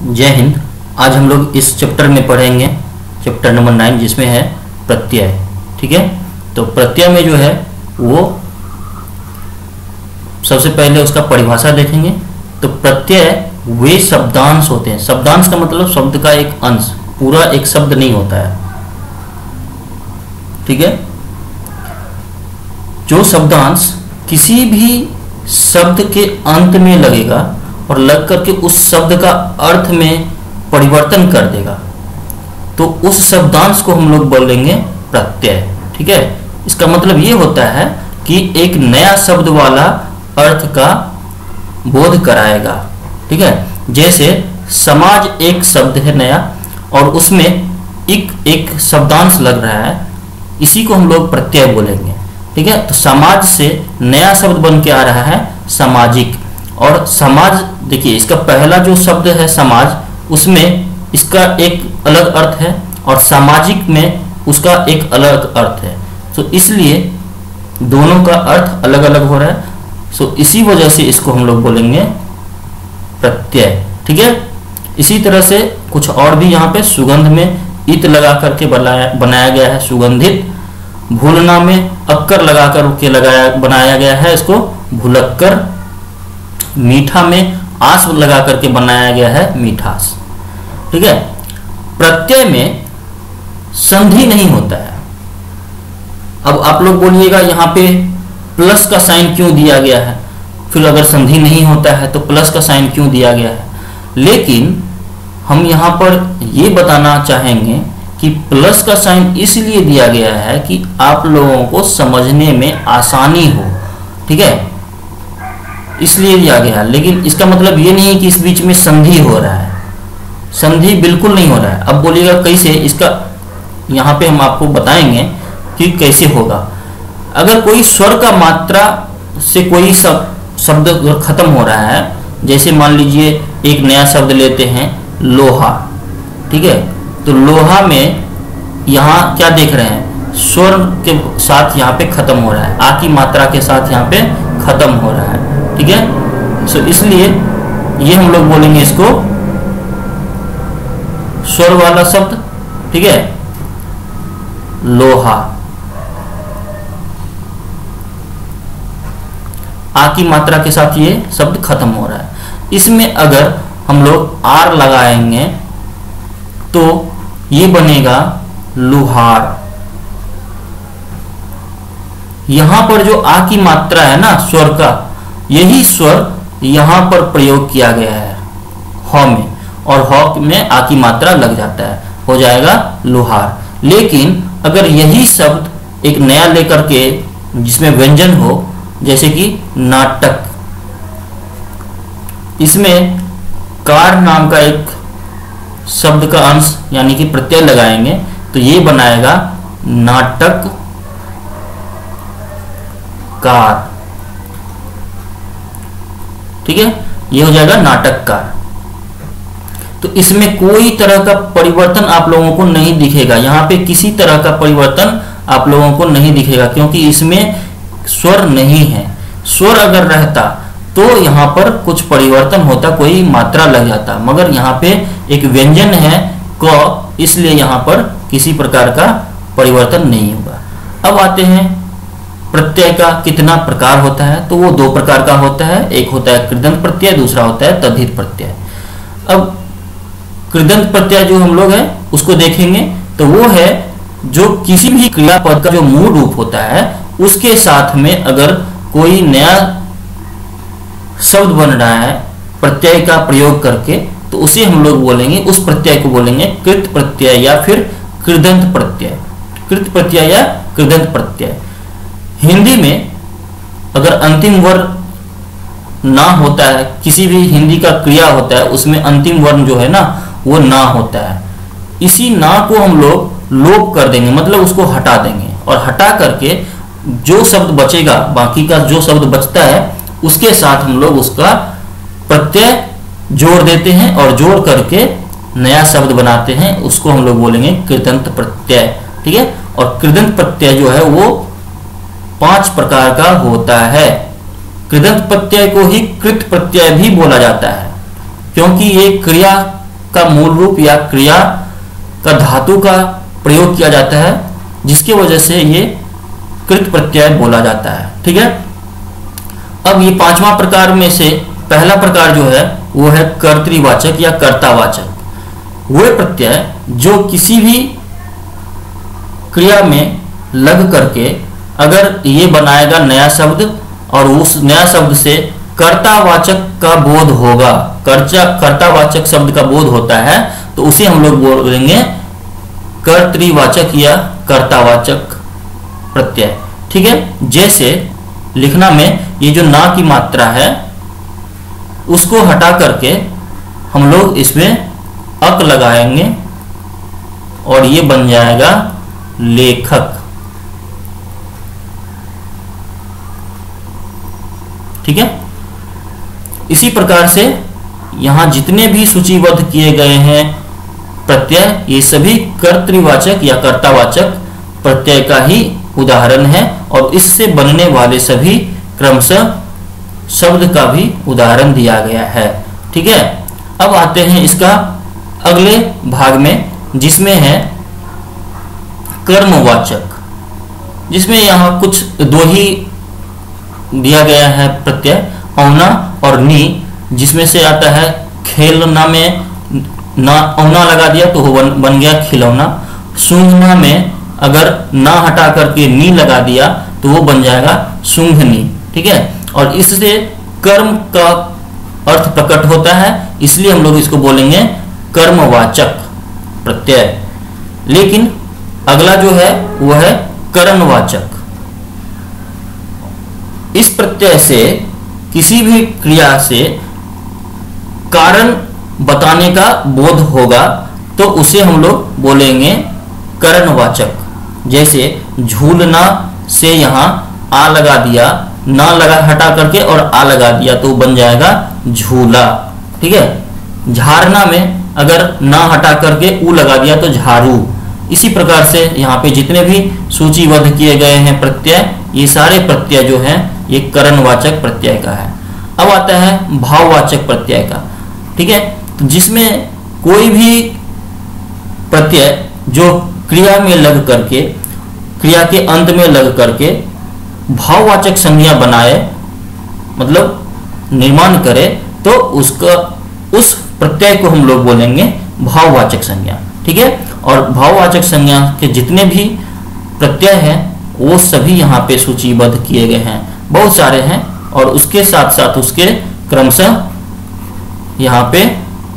जय हिंद। आज हम लोग इस चैप्टर में पढ़ेंगे चैप्टर नंबर 9 जिसमें है प्रत्यय। ठीक है, तो प्रत्यय में जो है वो सबसे पहले उसका परिभाषा देखेंगे। तो प्रत्यय वे शब्दांश होते हैं। शब्दांश का मतलब शब्द का एक अंश, पूरा एक शब्द नहीं होता है। ठीक है, जो शब्दांश किसी भी शब्द के अंत में लगेगा और लग करके उस शब्द का अर्थ में परिवर्तन कर देगा, तो उस शब्दांश को हम लोग बोलेंगे प्रत्यय। ठीक है, इसका मतलब ये होता है कि एक नया शब्द वाला अर्थ का बोध कराएगा। ठीक है, जैसे समाज एक शब्द है नया और उसमें एक शब्दांश लग रहा है, इसी को हम लोग प्रत्यय बोलेंगे। ठीक है, तो समाज से नया शब्द बन के आ रहा है सामाजिक। और समाज देखिए, इसका पहला जो शब्द है समाज, उसमें इसका एक अलग अर्थ है और सामाजिक में उसका एक अलग अर्थ है। तो इसलिए दोनों का अर्थ अलग अलग हो रहा है। सो इसी वजह से इसको हम लोग बोलेंगे प्रत्यय। ठीक है, इसी तरह से कुछ और भी यहाँ पे सुगंध में इत लगा करके बनाया गया है सुगंधित। भूलना में अक्कर लगा करके बनाया गया है इसको भुलक्कर। मीठा में आस लगा करके बनाया गया है मीठास। ठीक है, प्रत्यय में संधि नहीं होता है। अब आप लोग बोलिएगा यहाँ पे प्लस का साइन क्यों दिया गया है, फिर अगर संधि नहीं होता है तो प्लस का साइन क्यों दिया गया है। लेकिन हम यहाँ पर ये बताना चाहेंगे कि प्लस का साइन इसलिए दिया गया है कि आप लोगों को समझने में आसानी हो। ठीक है, इसलिए दिया गया है। लेकिन इसका मतलब ये नहीं है कि इस बीच में संधि हो रहा है। संधि बिल्कुल नहीं हो रहा है। अब बोलिएगा कैसे, इसका यहाँ पे हम आपको बताएंगे कि कैसे होगा। अगर कोई स्वर का मात्रा से कोई शब्द खत्म हो रहा है, जैसे मान लीजिए एक नया शब्द लेते हैं लोहा। ठीक है, तो लोहा में यहाँ क्या देख रहे हैं, स्वर के साथ यहाँ पे खत्म हो रहा है, आ की मात्रा के साथ यहाँ पे खत्म हो रहा है। ठीक है, सो इसलिए ये हम लोग बोलेंगे इसको स्वर वाला शब्द। ठीक है, लोहा, आ की मात्रा के साथ ये शब्द खत्म हो रहा है। इसमें अगर हम लोग आर लगाएंगे तो ये बनेगा लुहार। यहां पर जो आ की मात्रा है ना स्वर का, यही स्वर यहां पर प्रयोग किया गया है ह में, और ह में आ की मात्रा लग जाता है, हो जाएगा लुहार। लेकिन अगर यही शब्द एक नया लेकर के जिसमें व्यंजन हो, जैसे कि नाटक, इसमें कार नाम का एक शब्द का अंश यानी कि प्रत्यय लगाएंगे तो ये बनाएगा नाटक कार। ठीक है, ये हो जाएगा नाटककार। तो इसमें कोई तरह का परिवर्तन आप लोगों को नहीं दिखेगा। यहाँ पे किसी तरह का परिवर्तन आप लोगों को नहीं दिखेगा, क्योंकि इसमें स्वर नहीं है। स्वर अगर रहता तो यहाँ पर कुछ परिवर्तन होता, कोई मात्रा लग जाता, मगर यहाँ पे एक व्यंजन है क, इसलिए यहाँ पर किसी प्रकार का परिवर्तन नहीं होगा। अब आते हैं प्रत्यय का कितना प्रकार होता है, तो वो दो प्रकार का होता है। एक होता है कृदंत प्रत्यय, दूसरा होता है तद्धित प्रत्यय। अब कृदंत प्रत्यय जो हम लोग है उसको देखेंगे तो वो है जो किसी भी क्रियापद का जो मूल रूप होता है उसके साथ में अगर कोई नया शब्द बन रहा है प्रत्यय का प्रयोग करके, तो उसे हम लोग बोलेंगे, उस प्रत्यय को बोलेंगे कृत प्रत्यय या फिर कृदंत प्रत्यय। कृत प्रत्यय या कृदंत प्रत्यय। हिंदी में अगर अंतिम वर्ण ना होता है, किसी भी हिंदी का क्रिया होता है उसमें अंतिम वर्ण जो है ना वो ना होता है, इसी ना को हम लोग लोप कर देंगे, मतलब उसको हटा देंगे। और हटा करके जो शब्द बचेगा, बाकी का जो शब्द बचता है उसके साथ हम लोग उसका प्रत्यय जोड़ देते हैं और जोड़ करके नया शब्द बनाते हैं, उसको हम लोग बोलेंगे कृदंत प्रत्यय। ठीक है, और कृदंत प्रत्यय जो है वो 5 प्रकार का होता है। कृदंत प्रत्यय को ही कृत प्रत्यय भी बोला जाता है, क्योंकि ये क्रिया का मूल रूप या क्रिया का धातु का प्रयोग किया जाता है, जिसकी वजह से ये कृत प्रत्यय बोला जाता है। ठीक है। अब ये पांचवा प्रकार में से पहला प्रकार जो है वो है कर्तृवाचक या कर्तावाचक। वे प्रत्यय जो किसी भी क्रिया में लग करके अगर ये बनाएगा नया शब्द और उस नया शब्द से कर्तावाचक का बोध होगा, कर्तावाचक शब्द का बोध होता है, तो उसे हम लोग बोलेंगे कर्तृवाचक या कर्तावाचक प्रत्यय। ठीक है। जैसे लिखना में ये जो ना की मात्रा है उसको हटा करके हम लोग इसमें अक लगाएंगे और ये बन जाएगा लेखक। ठीक है। इसी प्रकार से यहां जितने भी सूचीबद्ध किए गए हैं प्रत्यय, ये सभी कर्तृवाचक या कर्तावाचक प्रत्यय का ही उदाहरण है और इससे बनने वाले सभी क्रमशः शब्द का भी उदाहरण दिया गया है। ठीक है। अब आते हैं इसका अगले भाग में, जिसमें है कर्मवाचक, जिसमें यहाँ कुछ दो ही दिया गया है प्रत्यय, औना और नी, जिसमें से आता है खेलना में ना औना लगा दिया तो वो बन गया खिलौना। सूंघना में अगर ना हटा करके नी लगा दिया तो वो बन जाएगा सूंघनी। ठीक है। और इससे कर्म का अर्थ प्रकट होता है, इसलिए हम लोग इसको बोलेंगे कर्मवाचक प्रत्यय। लेकिन अगला जो है वो है करणवाचक। इस प्रत्यय से किसी भी क्रिया से कारण बताने का बोध होगा तो उसे हम लोग बोलेंगे करणवाचक। जैसे झूलना से यहाँ आ लगा दिया, ना लगा हटा करके और आ लगा दिया तो बन जाएगा झूला। ठीक है। झाड़ना में अगर ना हटा करके ऊ लगा दिया तो झाड़ू। इसी प्रकार से यहाँ पे जितने भी सूचीबद्ध किए गए हैं प्रत्यय, ये सारे प्रत्यय जो हैं ये करणवाचक प्रत्यय का है। अब आता है भाववाचक प्रत्यय का। ठीक है। तो जिसमें कोई भी प्रत्यय जो क्रिया में लग करके, क्रिया के अंत में लग करके भाववाचक संज्ञा बनाए, मतलब निर्माण करे, तो उसका उस प्रत्यय को हम लोग बोलेंगे भाववाचक संज्ञा। ठीक है। और भाववाचक संज्ञा के जितने भी प्रत्यय हैं वो सभी यहाँ पे सूचीबद्ध किए गए हैं, बहुत सारे हैं। और उसके साथ साथ उसके क्रमशः यहाँ पे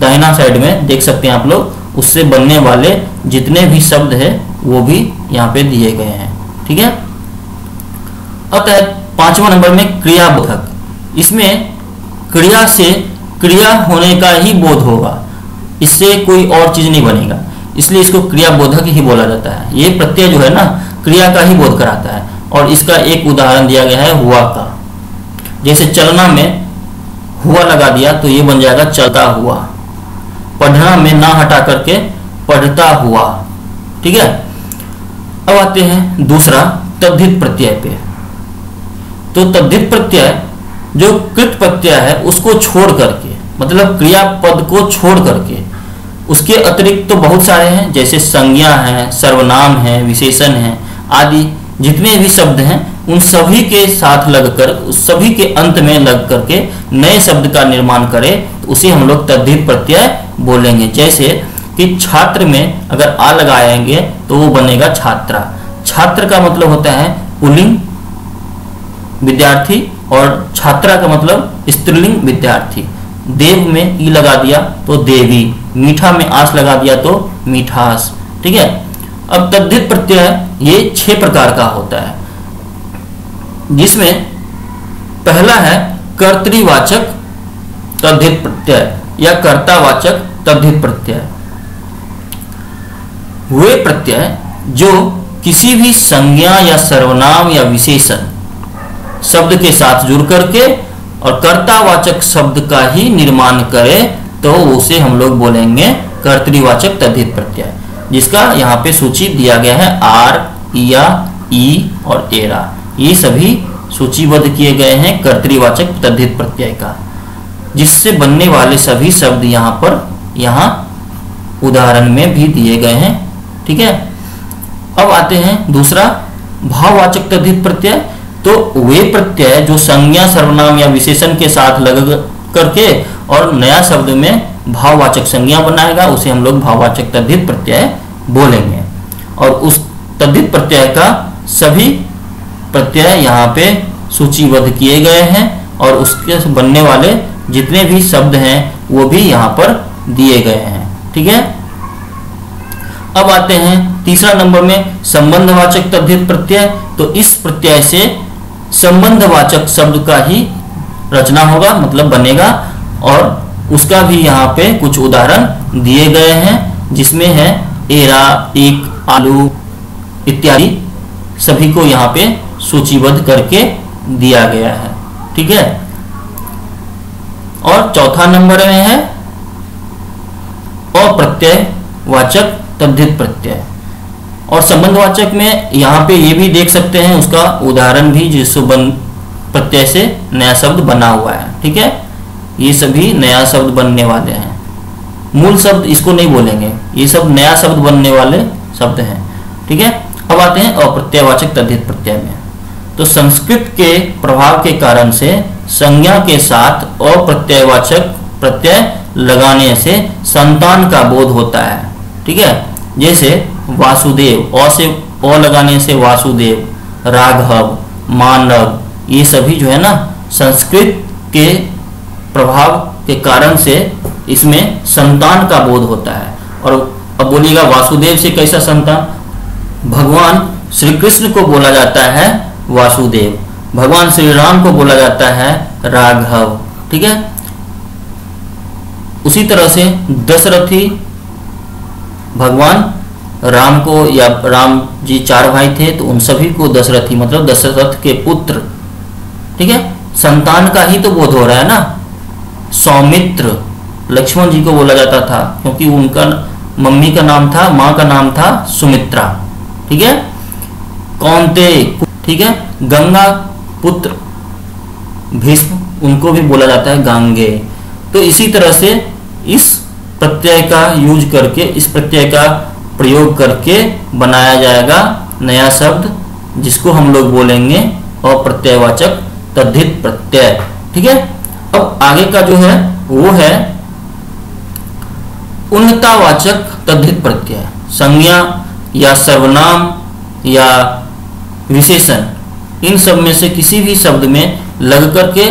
दाहिना साइड में देख सकते हैं आप लोग, उससे बनने वाले जितने भी शब्द है वो भी यहाँ पे दिए गए हैं। ठीक है। अब है पांचवा नंबर में क्रियाबोधक। इसमें क्रिया से क्रिया होने का ही बोध होगा, इससे कोई और चीज नहीं बनेगा, इसलिए इसको क्रियाबोधक ही बोला जाता है। ये प्रत्यय जो है ना क्रिया का ही बोध कराता है। और इसका एक उदाहरण दिया गया है हुआ का। जैसे चलना में हुआ लगा दिया तो ये बन जाएगा चलता हुआ। पढ़ना में ना हटा करके पढ़ता हुआ। ठीक है। अब आते हैं दूसरा तद्धित प्रत्यय पे। तो तद्धित प्रत्यय जो कृत प्रत्यय है उसको छोड़ करके, मतलब क्रियापद को छोड़ करके, उसके अतिरिक्त तो बहुत सारे हैं, जैसे संज्ञा है, सर्वनाम है, विशेषण है आदि जितने भी शब्द हैं उन सभी के साथ लगकर, उस सभी के अंत में लग करके नए शब्द का निर्माण करे तो उसे हम लोग तद्धित प्रत्यय बोलेंगे। जैसे कि छात्र में अगर आ लगाएंगे तो वो बनेगा छात्रा। छात्र का मतलब होता है पुल्लिंग विद्यार्थी और छात्रा का मतलब स्त्रीलिंग विद्यार्थी। देव में ई लगा दिया तो देवी, मीठा में आस लगा दिया तो मीठास। ठीक है। अब तद्धित प्रत्यय ये 6 प्रकार का होता है, जिसमें पहला है कर्तृवाचक तद्धित प्रत्यय या कर्तावाचक तद्धित प्रत्यय। वे प्रत्यय जो किसी भी संज्ञा या सर्वनाम या विशेषण शब्द के साथ जुड़ करके और कर्तावाचक शब्द का ही निर्माण करे तो उसे हम लोग बोलेंगे कर्तृवाचक तद्धित प्रत्यय, जिसका यहाँ पे सूची दिया गया है आर, इया, ई और एरा। ये सभी सूचीबद्ध किए गए हैं कर्तृवाचक तद्धित प्रत्यय का, जिससे बनने वाले सभी शब्द यहाँ उदाहरण में भी दिए गए हैं। ठीक है, अब आते हैं दूसरा भाववाचक तद्धित प्रत्यय। तो वे प्रत्यय जो संज्ञा, सर्वनाम या विशेषण के साथ लग करके और नया शब्द में भाववाचक संज्ञा बनाएगा, उसे हम लोग भाववाचक तद्धित प्रत्यय बोलेंगे। और उस तद्धित प्रत्यय का सभी प्रत्यय यहाँ पे सूचीबद्ध किए गए हैं और उसके बनने वाले जितने भी शब्द हैं वो भी यहाँ पर दिए गए हैं। ठीक है, अब आते हैं तीसरा नंबर में संबंधवाचक तद्धित प्रत्यय। तो इस प्रत्यय से संबंधवाचक शब्द का ही रचना होगा, मतलब बनेगा, और उसका भी यहाँ पे कुछ उदाहरण दिए गए हैं, जिसमें है एरा, एक, आलू इत्यादि सभी को यहाँ पे सूचीबद्ध करके दिया गया है। ठीक है, और चौथा नंबर में है अप्रत्ययवाचक तद्धित प्रत्यय। और संबंधवाचक में यहाँ पे ये भी देख सकते हैं उसका उदाहरण भी, जिस प्रत्यय से नया शब्द बना हुआ है। ठीक है, ये सभी नया शब्द बनने वाले हैं, मूल शब्द इसको नहीं बोलेंगे, ये सब नया शब्द बनने वाले शब्द हैं। ठीक है, अब आते हैं अप्रत्ययवाचक तद्धित प्रत्यय में। तो संस्कृत के प्रभाव के कारण से संज्ञा के साथ अप्रत्ययवाचक प्रत्यय लगाने से संतान का बोध होता है। ठीक है, जैसे वासुदेव, अ से अ लगाने से वासुदेव, राघव, मानव, ये सभी जो है ना संस्कृत के प्रभाव के कारण से इसमें संतान का बोध होता है। और अब बोलिएगा वासुदेव से कैसा संतान? भगवान श्री कृष्ण को बोला जाता है वासुदेव, भगवान श्री राम को बोला जाता है राघव। ठीक है, उसी तरह से दशरथी, भगवान राम को, या राम जी 4 भाई थे तो उन सभी को दशरथी मतलब दशरथ के पुत्र। ठीक है, संतान का ही तो बोध हो रहा है ना। सौमित्र लक्ष्मण जी को बोला जाता था क्योंकि उनका मम्मी का नाम था, माँ का नाम था सुमित्रा। ठीक है, कौन्तेय, ठीक है, गंगा पुत्र भीष्म, उनको भी बोला जाता है गांगे। तो इसी तरह से इस प्रत्यय का यूज करके, इस प्रत्यय का प्रयोग करके बनाया जाएगा नया शब्द, जिसको हम लोग बोलेंगे अप्रत्ययवाचक तद्धित प्रत्यय। ठीक है, अब आगे का जो है वो है उन्नतावाचक तद्धित प्रत्यय। संज्ञा या सर्वनाम या विशेषण, इन सब में से किसी भी शब्द में लग करके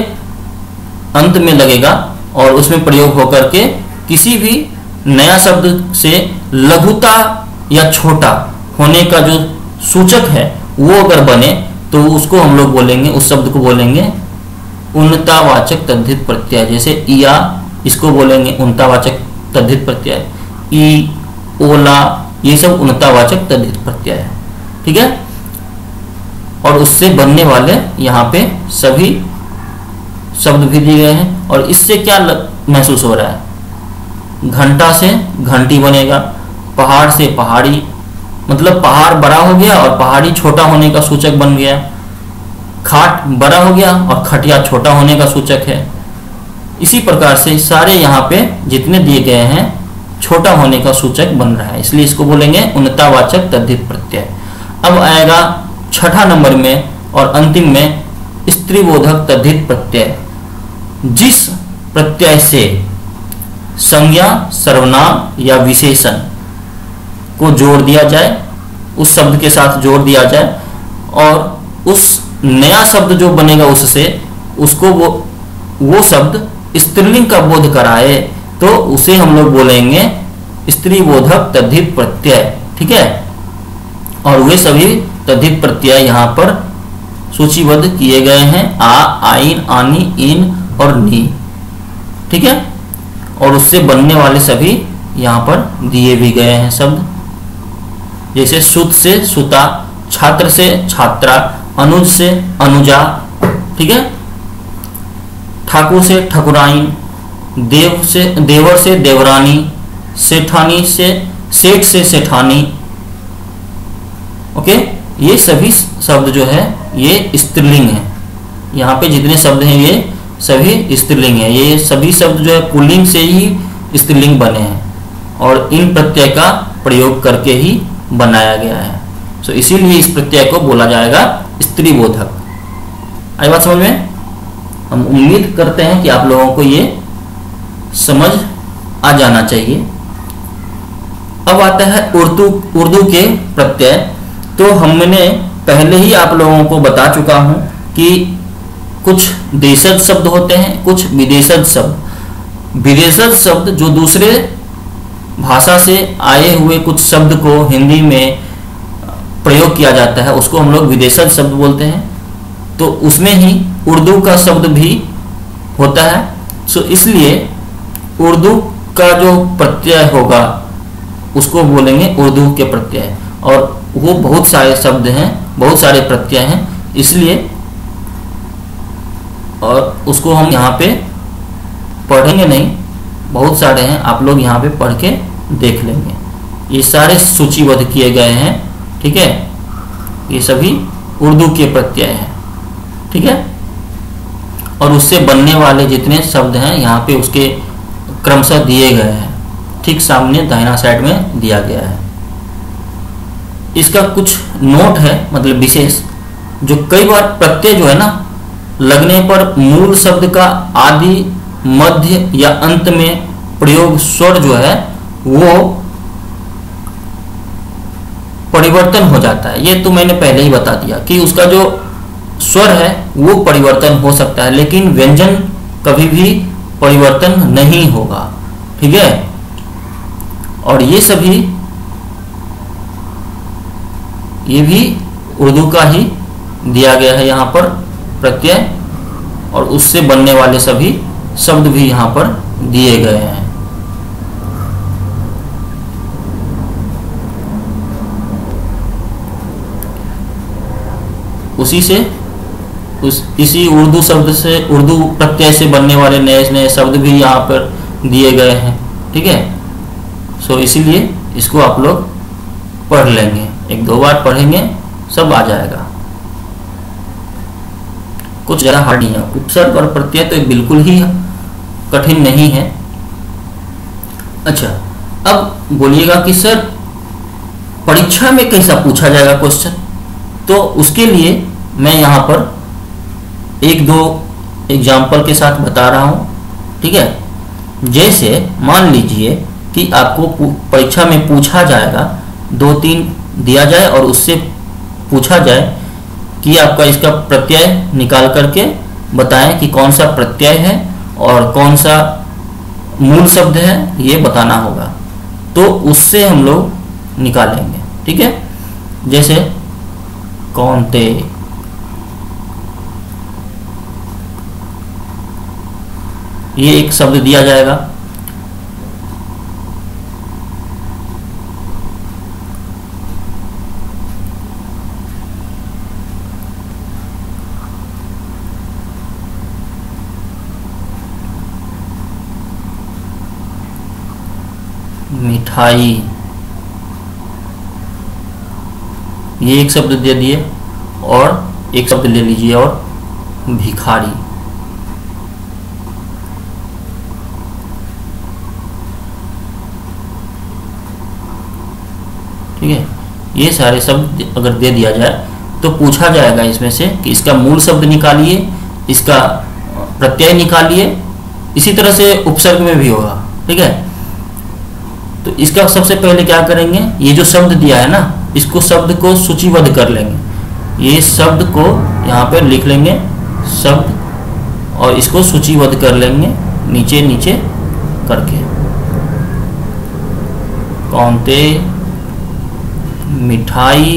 अंत में लगेगा और उसमें प्रयोग होकर के किसी भी नया शब्द से लघुता या छोटा होने का जो सूचक है वो अगर बने तो उसको हम लोग बोलेंगे, उस शब्द को बोलेंगे उन्नतावाचक तद्धित प्रत्यय। जैसे इया, इसको बोलेंगे उन्नतावाचक तद्धित प्रत्यय। ई, ओला, ये सब उन्नतावाचक तद्धित प्रत्यय है। ठीक है, और उससे बनने वाले यहाँ पे सभी शब्द भी दिए गए हैं। और इससे क्या महसूस हो रहा है? घंटा से घंटी बनेगा, पहाड़ से पहाड़ी, मतलब पहाड़ बड़ा हो गया और पहाड़ी छोटा होने का सूचक बन गया। खाट बड़ा हो गया और खटिया छोटा होने का सूचक है। इसी प्रकार से सारे यहाँ पे जितने दिए गए हैं छोटा होने का सूचक बन रहा है, इसलिए इसको बोलेंगे उन्नतावाचक तद्धित प्रत्यय। अब आएगा छठा नंबर में और अंतिम में स्त्रीबोधक तद्धित प्रत्यय। जिस प्रत्यय से संज्ञा, सर्वनाम या विशेषण को जोड़ दिया जाए, उस शब्द के साथ जोड़ दिया जाए और उस नया शब्द जो बनेगा उससे उसको वो शब्द स्त्रीलिंग का बोध कराए, तो उसे हम लोग बोलेंगे स्त्रीबोधक तद्धित प्रत्यय। ठीक है, और वे सभी तद्धित प्रत्यय यहाँ पर सूचीबद्ध किए गए हैं, आ, आइन, आनी, इन और नी। ठीक है, और उससे बनने वाले सभी यहाँ पर दिए भी गए हैं शब्द, जैसे सुत से सुता, छात्र से छात्रा, अनुज से अनुजा। ठीक है, ठाकुर से ठकुराइन, देव से देवर से देवरानी, सेठानी से सेठ से सेठानी। ओके, ये सभी शब्द जो है ये स्त्रीलिंग है। यहाँ पे जितने शब्द हैं ये सभी स्त्रीलिंग है। ये सभी शब्द जो है पुल्लिंग से ही स्त्रीलिंग बने हैं। और इन प्रत्यय का प्रयोग करके ही बनाया गया है। सो इसीलिए इस प्रत्यय को बोला जाएगा स्त्रीबोधक। आई बात समझ में? हम उम्मीद करते हैं कि आप लोगों को ये समझ आ जाना चाहिए। अब आता है उर्दू के प्रत्यय। तो हमने पहले ही आप लोगों को बता चुका हूं कि कुछ देशज शब्द होते हैं, कुछ विदेशज शब्द। विदेशज शब्द जो दूसरे भाषा से आए हुए कुछ शब्द को हिंदी में प्रयोग किया जाता है, उसको हम लोग विदेशज शब्द बोलते हैं। तो उसमें ही उर्दू का शब्द भी होता है। सो इसलिए उर्दू का जो प्रत्यय होगा उसको बोलेंगे उर्दू के प्रत्यय, और वो बहुत सारे शब्द हैं, बहुत सारे प्रत्यय हैं, इसलिए और उसको हम यहाँ पे पढ़ेंगे नहीं, बहुत सारे हैं, आप लोग यहाँ पे पढ़ के देख लेंगे। ये सारे सूचीबद्ध किए गए हैं, ठीक है। ये सभी उर्दू के प्रत्यय हैं, ठीक है। और उससे बनने वाले जितने शब्द हैं यहाँ पे उसके क्रमशः दिए गए हैं, ठीक सामने दाहिना साइड में दिया गया है। इसका कुछ नोट है, मतलब विशेष, जो कई बार प्रत्यय जो है ना लगने पर मूल शब्द का आदि, मध्य या अंत में प्रयोग स्वर जो है वो परिवर्तन हो जाता है। ये तो मैंने पहले ही बता दिया कि उसका जो स्वर है वो परिवर्तन हो सकता है, लेकिन व्यंजन कभी भी परिवर्तन नहीं होगा, ठीक है। और ये भी उर्दू का ही दिया गया है यहाँ पर प्रत्यय, और उससे बनने वाले सभी शब्द भी यहाँ पर दिए गए हैं। इसी उर्दू शब्द से, उर्दू प्रत्यय से बनने वाले नए नए शब्द भी यहाँ पर दिए गए हैं, ठीक है। सो इसीलिए इसको आप लोग पढ़ लेंगे, एक दो बार पढ़ेंगे सब आ जाएगा, कुछ ज़रा हार्ड नहीं है। उपसर्ग और प्रत्यय तो बिल्कुल ही कठिन नहीं है। अच्छा, अब बोलिएगा कि सर परीक्षा में कैसा पूछा जाएगा क्वेश्चन, तो उसके लिए मैं यहाँ पर एक दो एग्जाम्पल के साथ बता रहा हूँ, ठीक है। जैसे मान लीजिए कि आपको परीक्षा में पूछा जाएगा, 2-3 दिया जाए और उससे पूछा जाए कि आपका इसका प्रत्यय निकाल करके बताएं कि कौन सा प्रत्यय है और कौन सा मूल शब्द है, ये बताना होगा। तो उससे हम लोग निकालेंगे, ठीक है। जैसे कौनते, ये एक शब्द दिया जाएगा, मिठाई, ये एक शब्द दे दिए, और एक शब्द ले लीजिए और भिखारी, ठीक है। ये सारे शब्द अगर दे दिया जाए तो पूछा जाएगा इसमें से कि इसका मूल शब्द निकालिए, इसका प्रत्यय निकालिए। इसी तरह से उपसर्ग में भी होगा, ठीक है। तो इसका सबसे पहले क्या करेंगे, ये जो शब्द दिया है ना, इसको शब्द को सूचीबद्ध कर लेंगे। ये शब्द को यहाँ पर लिख लेंगे शब्द, और इसको सूचीबद्ध कर लेंगे नीचे नीचे करके। कौनते, मिठाई,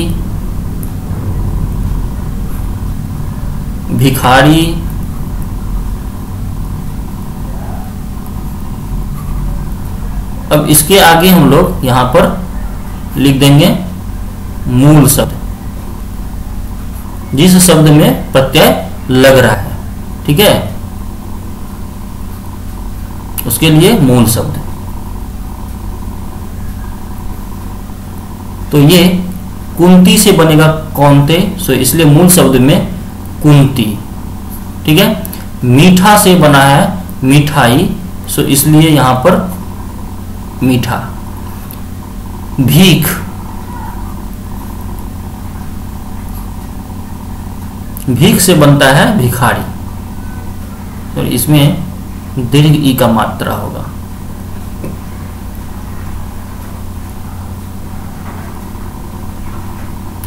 भिखारी, अब इसके आगे हम लोग यहाँ पर लिख देंगे मूल शब्द, जिस शब्द में प्रत्यय लग रहा है, ठीक है, उसके लिए मूल शब्द। तो ये कुंती से बनेगा कौनते, सो इसलिए मूल शब्द में कुंती, ठीक है। मीठा से बना है मिठाई, सो इसलिए यहाँ पर मीठा, भीख, भीख से बनता है भिखारी, तो इसमें दीर्घ ई का मात्रा होगा।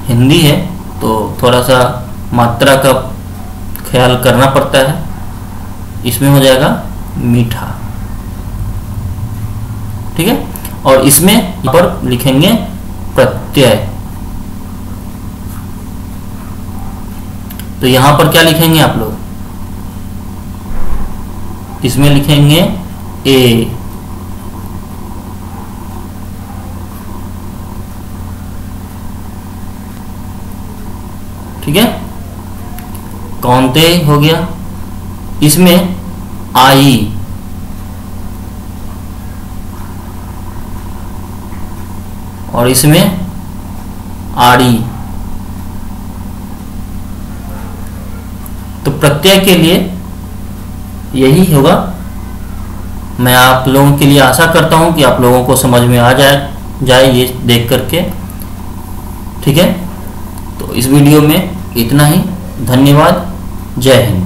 हिंदी है तो थोड़ा सा मात्रा का ख्याल करना पड़ता है। इसमें हो जाएगा मीठा, ठीक है। और इसमें यहाँ पर लिखेंगे प्रत्यय, तो यहां पर क्या लिखेंगे आप लोग, इसमें लिखेंगे ए, ठीक है। कौनते हो गया, इसमें आई, और इसमें आड़ी। तो प्रत्यय के लिए यही होगा। मैं आप लोगों के लिए आशा करता हूं कि आप लोगों को समझ में आ जाए ये देख करके, ठीक है। तो इस वीडियो में इतना ही। धन्यवाद। जय हिंद।